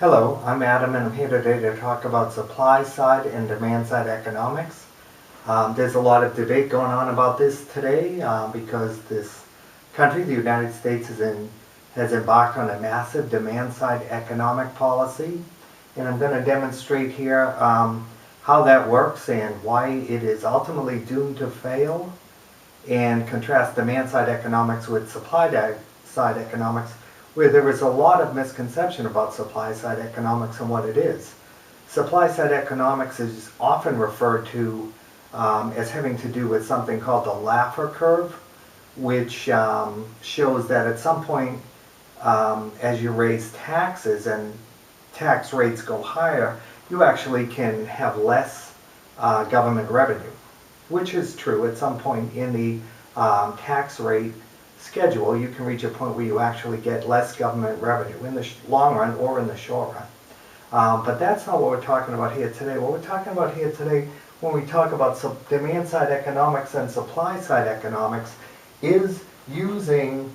Hello, I'm Adam and I'm here today to talk about supply side and demand side economics. There's a lot of debate going on about this today because this country, the United States, has embarked on a massive demand side economic policy. And I'm going to demonstrate here how that works and why it is ultimately doomed to fail, and contrast demand side economics with supply side economics, where there is a lot of misconception about supply side economics and what it is. Supply side economics is often referred to as having to do with something called the Laffer curve, which shows that at some point as you raise taxes and tax rates go higher, you actually can have less government revenue, which is true. At some point in the tax rate schedule, you can reach a point where you actually get less government revenue in the long run or in the short run. But that's not what we're talking about here today. What we're talking about here today, when we talk about demand side economics and supply side economics, is using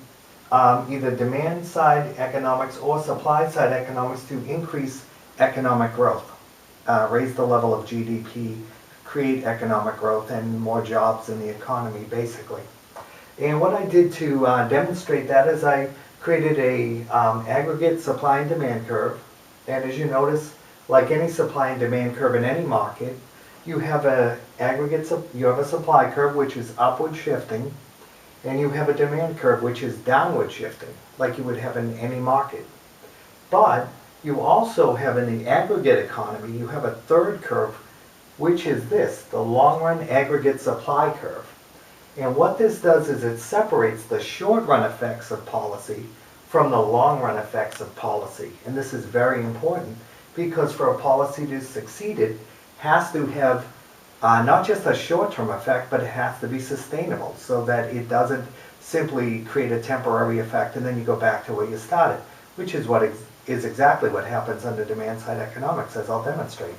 either demand side economics or supply side economics to increase economic growth, raise the level of GDP, create economic growth and more jobs in the economy, basically. And what I did to demonstrate that is I created a aggregate supply and demand curve. And as you notice, like any supply and demand curve in any market, you have you have a supply curve which is upward shifting, and you have a demand curve which is downward shifting, like you would have in any market. But you also have in the aggregate economy, you have a third curve, which is this, the long run aggregate supply curve. And what this does is it separates the short run effects of policy from the long run effects of policy. And this is very important because for a policy to succeed, it has to have not just a short-term effect, but it has to be sustainable so that it doesn't simply create a temporary effect and then you go back to where you started, which is exactly what happens under demand-side economics, as I'll demonstrate.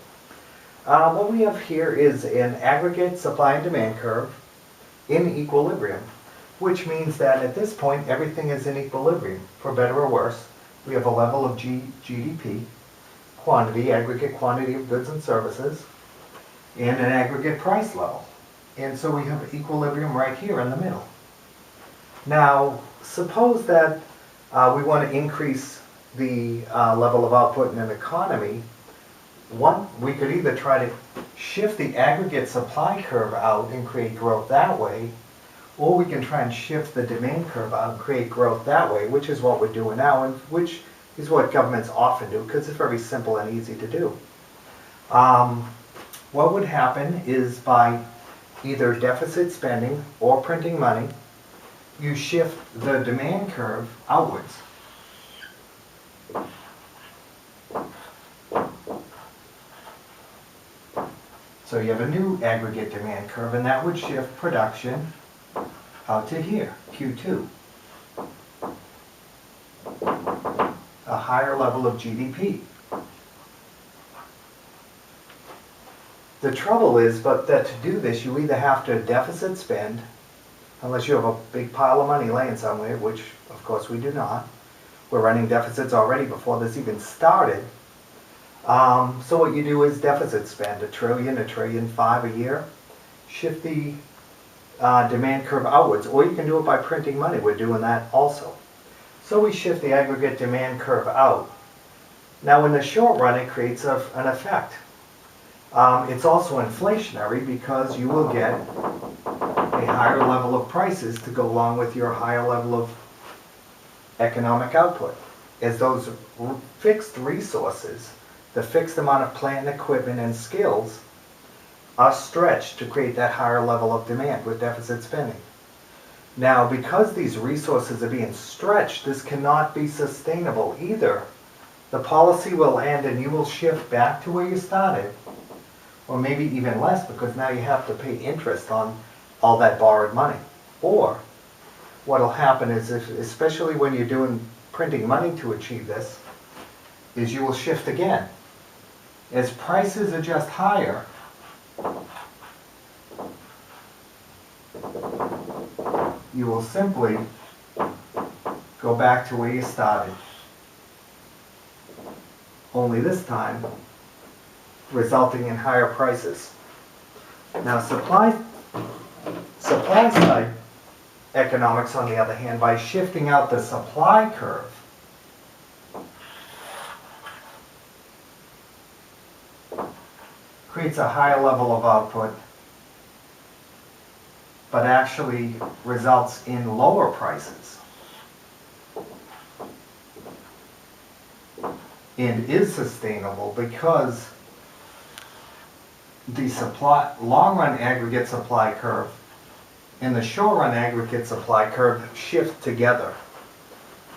What we have here is an aggregate supply and demand curve in equilibrium, which means that at this point everything is in equilibrium, for better or worse. We have a level of GDP, quantity, aggregate quantity of goods and services, and an aggregate price level. And so we have equilibrium right here in the middle. Now, suppose that we want to increase the level of output in an economy. We could either try to shift the aggregate supply curve out and create growth that way, or we can try and shift the demand curve out and create growth that way, which is what we're doing now, and which is what governments often do because it's very simple and easy to do. What would happen is by either deficit spending or printing money, you shift the demand curve outwards. So you have a new aggregate demand curve, and that would shift production out to here, Q2. A higher level of GDP. The trouble is, that to do this, you either have to deficit spend, unless you have a big pile of money laying somewhere, which of course we do not. We're running deficits already before this even started. So what you do is deficit spend, $1 trillion, $1.5 trillion a year. Shift the demand curve outwards, or you can do it by printing money. We're doing that also. So we shift the aggregate demand curve out. Now in the short run, it creates an effect. It's also inflationary because you will get a higher level of prices to go along with your higher level of economic output. As those fixed resources, the fixed amount of plant and equipment and skills are stretched to create that higher level of demand with deficit spending. Now, because these resources are being stretched, this cannot be sustainable either. The policy will end and you will shift back to where you started, or maybe even less because now you have to pay interest on all that borrowed money. Or what will happen is, especially when you're printing money to achieve this, is you will shift again. As prices adjust higher, you will simply go back to where you started. only this time resulting in higher prices. Now supply side economics, on the other hand, by shifting out the supply curve, creates a higher level of output, but actually results in lower prices and is sustainable because the long-run aggregate supply curve and the short-run aggregate supply curve shift together.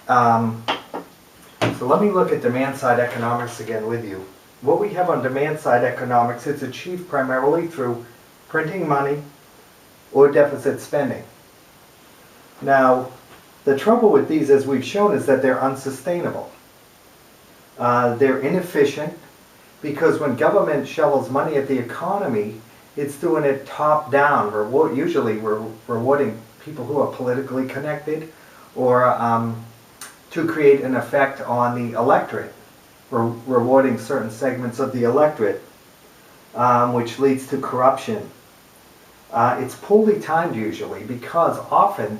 So let me look at demand-side economics again with you. What we have on demand-side economics is achieved primarily through printing money or deficit spending. Now, the trouble with these, as we've shown, is that they're unsustainable. They're inefficient because when government shovels money at the economy, it's doing it top-down, usually rewarding people who are politically connected or to create an effect on the electorate, rewarding certain segments of the electorate, which leads to corruption. It's poorly timed usually because often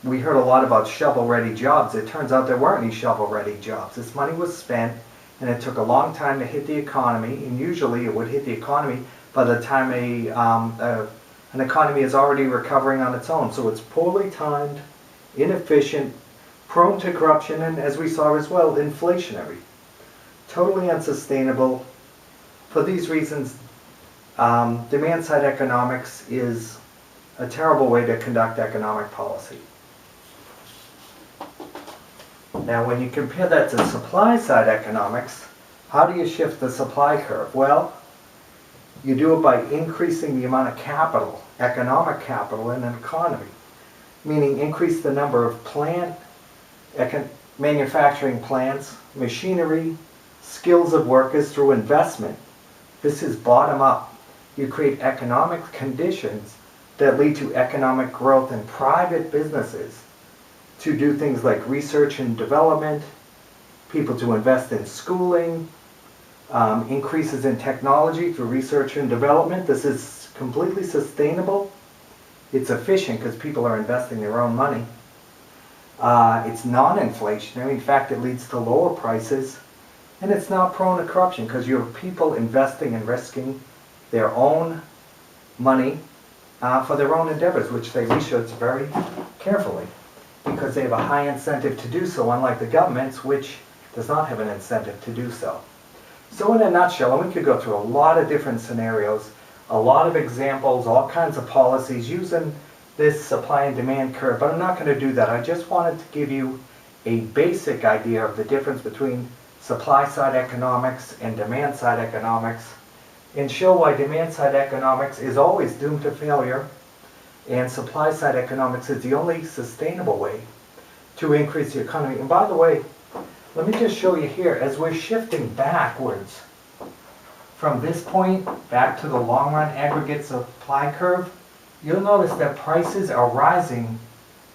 we heard a lot about shovel-ready jobs. It turns out there weren't any shovel-ready jobs. This money was spent and it took a long time to hit the economy, and usually it would hit the economy by the time an economy is already recovering on its own. So it's poorly timed, inefficient, prone to corruption, and as we saw as well, inflationary. Totally unsustainable. For these reasons, demand-side economics is a terrible way to conduct economic policy. Now, when you compare that to supply-side economics, how do you shift the supply curve? Well, you do it by increasing the amount of capital, economic capital in an economy, meaning increase the number of manufacturing plants, machinery, skills of workers through investment. This is bottom up. You create economic conditions that lead to economic growth in private businesses to do things like research and development, people to invest in schooling, increases in technology through research and development. This is completely sustainable. It's efficient because people are investing their own money. It's non-inflationary. In fact, it leads to lower prices. And it's not prone to corruption because you have people investing and risking their own money for their own endeavors, which they research very carefully because they have a high incentive to do so, unlike the governments, which does not have an incentive to do so. So in a nutshell, and we could go through a lot of different scenarios, a lot of examples, all kinds of policies using this supply and demand curve, but I'm not going to do that. I just wanted to give you a basic idea of the difference between supply-side economics and demand-side economics, and show why demand-side economics is always doomed to failure, and supply-side economics is the only sustainable way to increase the economy. And by the way, let me just show you here, as we're shifting backwards from this point back to the long-run aggregate supply curve, you'll notice that prices are rising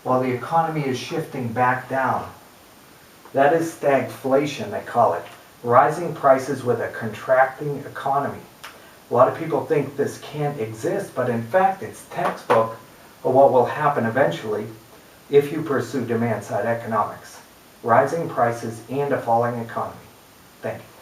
while the economy is shifting back down. That is stagflation, they call it. Rising prices with a contracting economy. A lot of people think this can't exist, but in fact it's textbook for what will happen eventually if you pursue demand-side economics. Rising prices and a falling economy. Thank you.